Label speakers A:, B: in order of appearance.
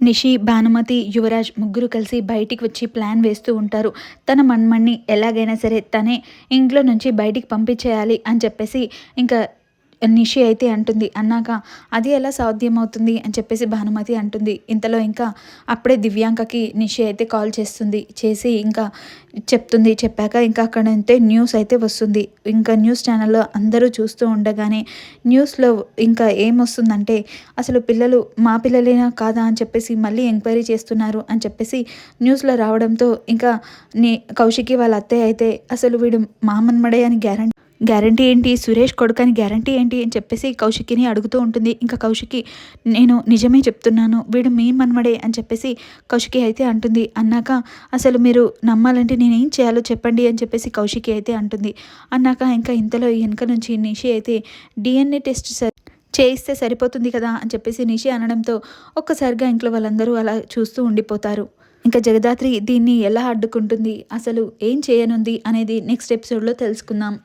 A: నిషి, భానుమతి, యువరాజ్ ముగ్గురు కలిసి బయటికి వచ్చి ప్లాన్ వేస్తూ ఉంటారు. తన మన్మణ్ణి ఎలాగైనా సరే తనే ఇంట్లో నుంచి బయటికి పంపించేయాలి అని చెప్పేసి ఇంకా నిషి అయితే అంటుంది. అన్నాక అది ఎలా సాధ్యమవుతుంది అని చెప్పేసి భానుమతి అంటుంది. ఇంతలో ఇంకా అప్పుడే దివ్యాంకకి నిషి అయితే కాల్ చేస్తుంది. చేసి ఇంకా చెప్తుంది. చెప్పాక ఇంకా అక్కడంతే న్యూస్ అయితే వస్తుంది. ఇంకా న్యూస్ ఛానల్లో అందరూ చూస్తూ ఉండగానే న్యూస్లో ఇంకా ఏమొస్తుందంటే అసలు పిల్లలు మా పిల్లలేనా కాదా అని చెప్పేసి మళ్ళీ ఎంక్వైరీ చేస్తున్నారు అని చెప్పేసి న్యూస్లో రావడంతో ఇంకా కౌశికి వాళ్ళ అత్తయ్య అయితే అసలు వీడు మా మన్మడే అని గ్యారంటీ ఏంటి, సురేష్ కొడుకని గ్యారంటీ ఏంటి అని చెప్పేసి కౌశికిని అడుగుతూ ఉంటుంది. ఇంకా కౌశికి నేను నిజమే చెప్తున్నాను, వీడు మీ మన్మడే అని చెప్పేసి కౌశికి అయితే అంటుంది. అన్నాక అసలు మీరు నమ్మాలంటే నేనేం చేయాలో చెప్పండి అని చెప్పేసి కౌశికి అయితే అంటుంది. అన్నాక ఇంకా ఇంతలో వెనక నుంచి నిషి అయితే డిఎన్ఏ టెస్ట్ చేయిస్తే సరిపోతుంది కదా అని చెప్పేసి నిషి అనడంతో ఒక్కసారిగా ఇంట్లో వాళ్ళందరూ అలా చూస్తూ ఉండిపోతారు. ఇంకా జగదాత్రి దీన్ని ఎలా అడ్డుకుంటుంది, అసలు ఏం చేయనుంది అనేది నెక్స్ట్ ఎపిసోడ్లో తెలుసుకుందాం.